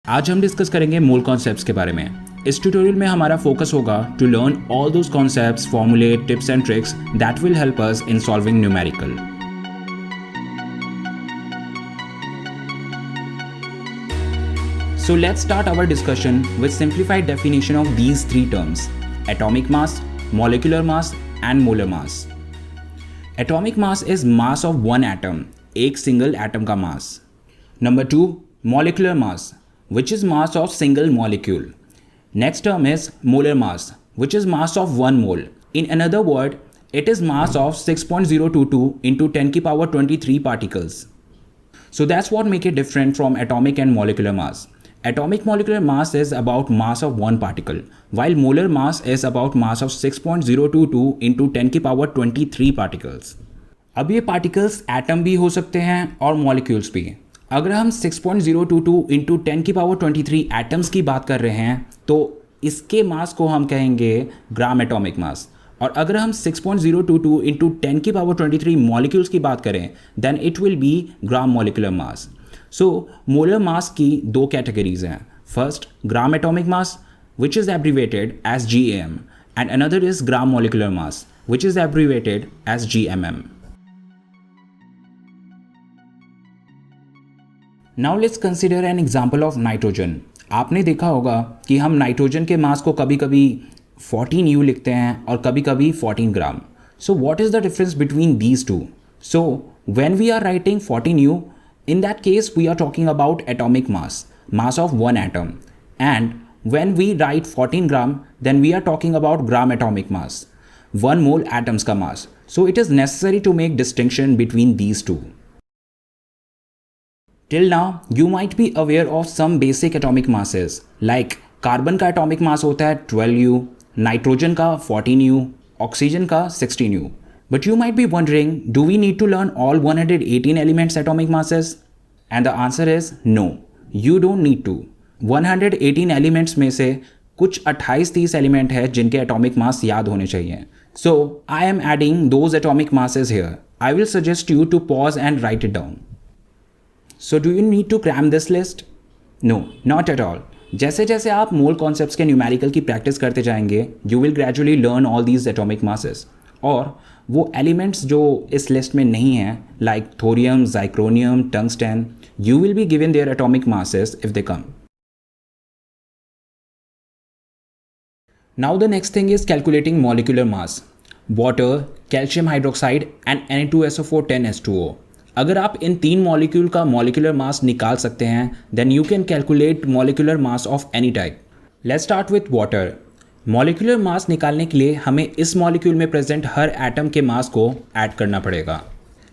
आज हम डिस्कस करेंगे मोल कॉन्सेप्ट्स के बारे में। इस ट्यूटोरियल में हमारा फोकस होगा to learn all those concepts, फॉर्मूले, tips and tricks that will help us in solving numerical. So let's start our discussion with simplified definition of these three terms: atomic mass, molecular mass and molar mass. Atomic mass is mass of one atom, एक single atom का mass. Number 2, molecular mass, which is mass of single molecule. Next term is molar mass, which is mass of 1 mole. In another word, it is mass of 6.022 into 10 की power 23 particles. So that's what make it different from atomic and molecular mass. Atomic molecular mass is about mass of one particle, while molar mass is about mass of 6.022 into 10 की power 23 particles. अब ये particles atom भी हो सकते हैं और molecules भी। अगर हम 6.022 इंटू 10 की पावर 23 एटम्स की बात कर रहे हैं तो इसके मास को हम कहेंगे ग्राम एटॉमिक मास, और अगर हम 6.022 इंटू 10 की पावर 23 मॉलिक्यूल्स की बात करें then it will be gram molecular mass. So molar mass की दो कैटेगरीज हैं। First gram atomic mass which is abbreviated as GAM and another is gram molecular mass which is abbreviated as GMM। Now let's consider an example of nitrogen. आपने देखा होगा कि हम nitrogen के मास को कभी कभी 14U लिखते हैं और कभी कभी 14 gram. So what is the difference between these two? So when we are writing 14U, in that case we are talking about atomic mass of one atom, and when we write 14 gram then we are talking about gram atomic mass, 1 mole atoms ka mass. So it is necessary to make distinction between these two. Till now you might be aware of some basic atomic masses like carbon का atomic mass होता है 12U, nitrogen का 14U, oxygen का 16U. But you might be wondering, do we need to learn all 118 elements atomic masses? And the answer is no, you don't need to. 118 elements में से कुछ 28-30 element है जिनके atomic mass याद होने चाहिए. So I am adding those atomic masses here. I will suggest you to pause and write it down. So do you need to cram this list? No, not at all. जैसे जैसे आप मोल concepts के numerical की practice करते जाएंगे you will gradually learn all these atomic masses. और वो elements जो इस लिस्ट में नहीं हैं like thorium, zirconium, tungsten, you will be given their atomic masses if they come. Now the next thing is calculating molecular mass. Water, calcium hydroxide and Na2SO4 10H2O. अगर आप इन तीन मॉलिक्यूल का molecular मास निकाल सकते हैं then you can calculate molecular mass of any type. Let's start with water. Molecular mass निकालने के लिए हमें इस मॉलिक्यूल में प्रेजेंट हर एटम के मास को ऐड करना पड़ेगा.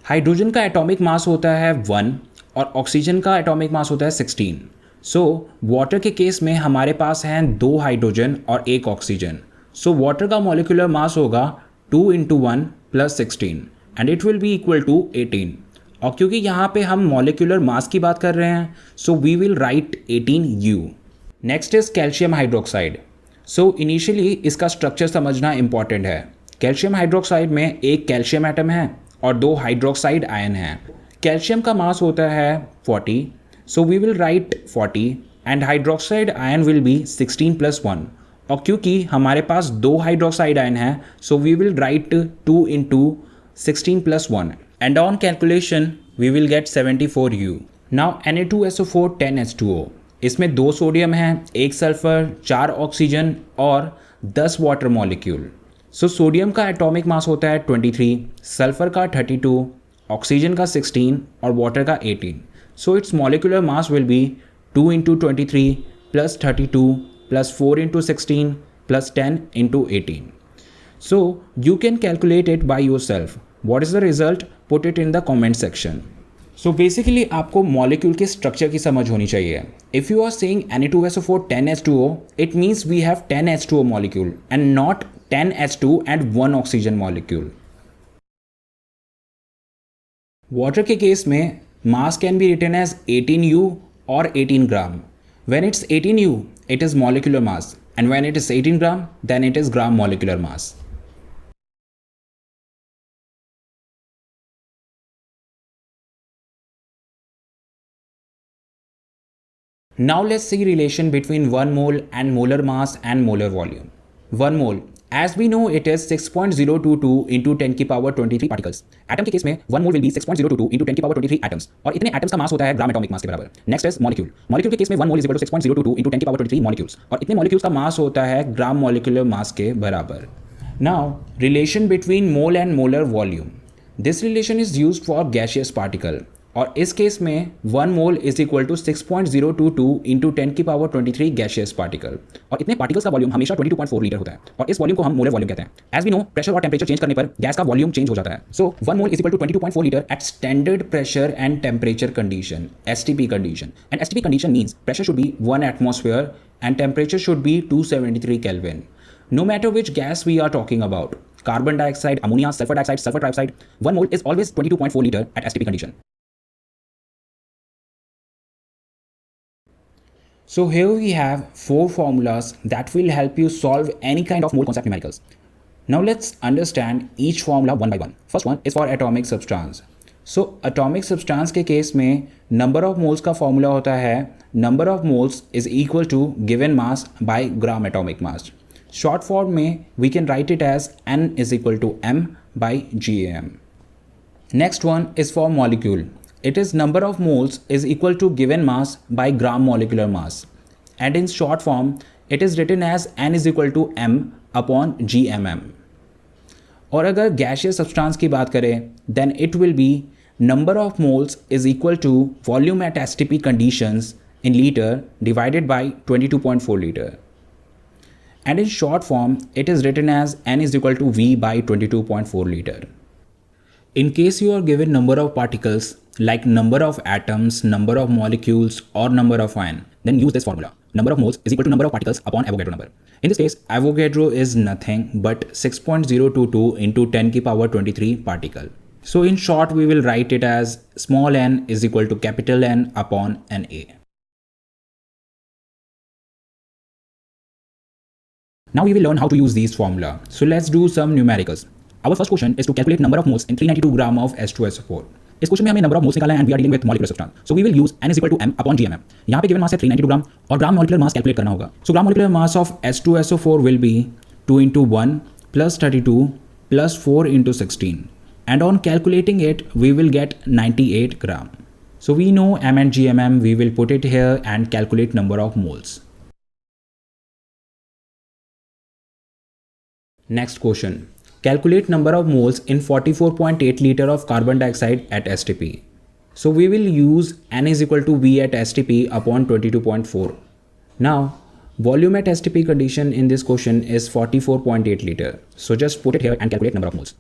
हाइड्रोजन का एटॉमिक मास होता है 1 और ऑक्सीजन का एटॉमिक मास होता है 16. सो वाटर के केस में हमारे पास हैं 2 हाइड्रोजन और 1 ऑक्सीजन. सो वाटर का मॉलिक्यूलर मास होगा 2 × 1 + 16 and it will be equal to 18. और क्योंकि यहाँ पे हम मॉलिक्यूलर मास की बात कर रहे हैं so we will write 18U. Next is calcium hydroxide. So initially इसका स्ट्रक्चर समझना इंपॉर्टेंट है. कैल्शियम हाइड्रोक्साइड में एक कैल्शियम एटम है और 2 हाइड्रोक्साइड आयन हैं. कैल्शियम का मास होता है 40, so we will write 40 and hydroxide ion will be 16 + 1. और क्योंकि हमारे पास 2 हाइड्रोक्साइड आयन हैं so we will write 2 × 16 + 1 and on calculation we will get 74U. Now Na2SO4 10H2O. इसमें 2 सोडियम हैं, 1 सल्फर, 4 ऑक्सीजन और 10 वाटर मॉलिक्यूल. सो सोडियम का atomic mass होता है 23, सल्फर का 32, ऑक्सीजन का 16 और वाटर का 18. So it's molecular mass will be 2 × 23 + 32 + 4 × 16 + 10 × 18. So you can calculate it by yourself. What is the result? Put it in the comment section. So basically आपको molecule के structure की समझ होनी चाहिए. If you are saying Na2SO4 10H2O, it means we have 10 H2O molecule and not 10 H2 and 1 oxygen molecule. Water के case में mass can be written as 18U और 18 gram. When it's 18U it is molecular mass and when it is 18 gram then it is gram molecular mass. Now let's see relation between 1 mole and molar mass and molar volume. 1 mole, as we know it is 6.022 into 10 की power 23 particles. Atom के case में 1 mole will be 6.022 into 10 की power 23 atoms. और इतने atoms का mass होता है ग्राम atomic मास के बराबर. Next is molecule. Molecule के केस में 1 mole is equal to 6.022 into 10 की power 23 molecules. और इतने molecules का mass होता है ग्राम molecular mass के बराबर. Now, relation between mole and molar volume. This relation is used for gaseous particle. और इस केस में 1 mole is equal to 6.022 into 10 की पावर 23 गैशियस पार्टिकल. और इतने पार्टिकल्स का वॉल्यूम हमेशा 22.4 लीटर होता है और इस वॉल्यूम को हम मोलर वॉल्यूम कहते हैं. एज वी नो प्रेशर और टेम्परेचर चेंज करने पर गैस का वॉल्यूम चेंज हो जाता है. So 1 mole is equal to 22.4 litre at standard pressure and temperature condition, STP condition. And STP condition means pressure should be 1 atmosphere and temperature should be 273 Kelvin. No matter which gas we are talking about, carbon dioxide, ammonia, sulfur dioxide, sulfur trioxide, 1 mole is always 22.4 liter at STP condition. So here we have 4 formulas that will help you solve any kind of mole concept numericals. Now let's understand each formula one by one. First one is for atomic substance. So atomic substance के case में number of moles का formula होता है number of moles is equal to given mass by gram atomic mass. Short form में we can write it as N is equal to M by GAM. Next one is for molecule. It is number of moles is equal to given mass by gram molecular mass. And in short form, it is written as N is equal to M upon GMM. और अगर gaseous substance की बात करें, then it will be number of moles is equal to volume at STP conditions in liter divided by 22.4 liter. And in short form, it is written as N is equal to V by 22.4 liter. In case you are given number of particles like number of atoms, number of molecules or number of ion, then use this formula. Number of moles is equal to number of particles upon Avogadro number. In this case, Avogadro is nothing but 6.022 into 10 की power 23 particle. So in short, we will write it as small n is equal to capital N upon Na. Now we will learn how to use these formula. So let's do some numericals. Our first question is to calculate number of moles in 392 gram of H2SO4. इस question में हमें number of moles निकालना है and we are dealing with molecular substance. So we will use n is equal to m upon GMM. यहाँ पे given mass है 392 ग्राम और ग्राम molecular मास calculate करना होगा. So gram molecular mass of H2SO4 will be 2 into 1 plus 32 plus 4 into 16 and on calculating it we will get 98 gram. So we know m and GMM, we will put it here and calculate number of moles. Next question. Calculate number of moles in 44.8 liter of carbon dioxide at STP. So we will use N is equal to V at STP upon 22.4. Now, volume at STP condition in this question is 44.8 liter. So just put it here and calculate number of moles.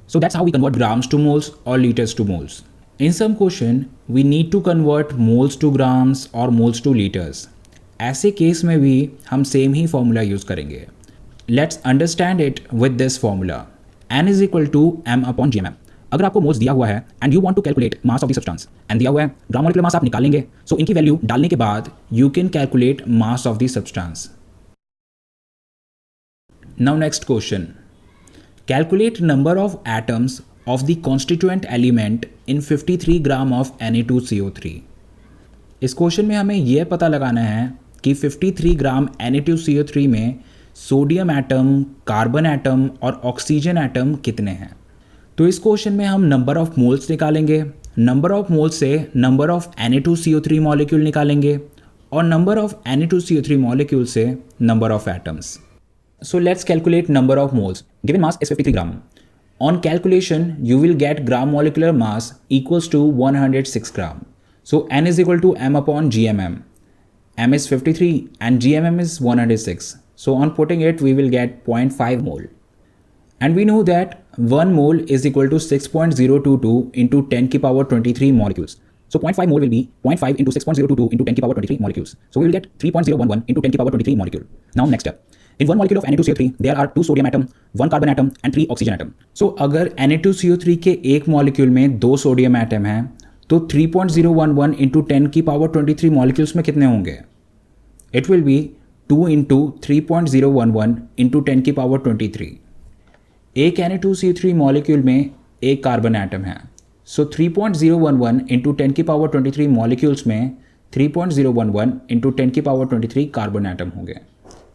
So that's how we convert grams to moles or liters to moles. In some question, we need to convert moles to grams or moles to liters. ऐसे case में भी हम same ही formula use करेंगे. Let's understand it with this formula. N is equal to M upon GMM. अगर आपको moles दिया हुआ है and you want to calculate mass of the substance and दिया हुआ है ग्राम मॉलिक्यूलर मास आप निकालेंगे. सो इनकी वैल्यू डालने के बाद you can calculate mass of the substance. Now next question. Calculate number of atoms of the constituent element in 53 gram of Na2CO3. इस क्वेश्चन में हमें यह पता लगाना है कि 53 ग्राम Na2CO3 में सोडियम एटम, कार्बन एटम और ऑक्सीजन एटम कितने हैं. तो इस क्वेश्चन में हम नंबर ऑफ मोल्स निकालेंगे. नंबर ऑफ मोल्स से नंबर ऑफ Na2CO3 मॉलिक्यूल निकालेंगे और नंबर ऑफ Na2CO3 मॉलिक्यूल से number of atoms. So let's calculate number of moles. Given mass is 53 gram. On calculation you will get gram molecular mass equals to 106 gram. So N is equal to M upon GMM. M is 53 and GMM is 106. So on putting it, we will get 0.5 mole. And we know that 1 mole is equal to 6.022 into 10 की power 23 molecules. So 0.5 mole will be 0.5 into 6.022 into 10 की power 23 molecules. So we will get 3.011 into 10 की power 23 molecule. Now next step. In 1 molecule of Na2CO3, there are 2 sodium atom, 1 carbon atom and 3 oxygen atom. So अगर Na2CO3 के एक molecule में 2 sodium atom हैं तो 3.011 into 10 की power 23 molecules में कितने होंगे. It will be 2 into 3.011 into 10 की पावर 23. एक Na2CO3 मॉलिक्यूल में एक कार्बन एटम है. सो 3.011 इंटू 10 की पावर 23 मॉलिक्यूल्स में 3.011 इंटू 10 की पावर 23 कार्बन एटम होंगे।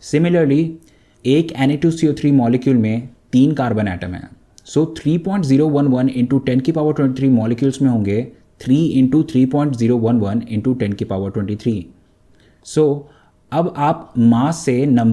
सिमिलरली एक Na2CO3 मॉलिक्यूल में 3 कार्बन एटम हैं। सो 3.011 इंटू 10 की पावर 23 मॉलिक्यूल्स में होंगे 3 इंटू 3.011 इंटू 10 की पावर 23। सो अब आप मास से नंबर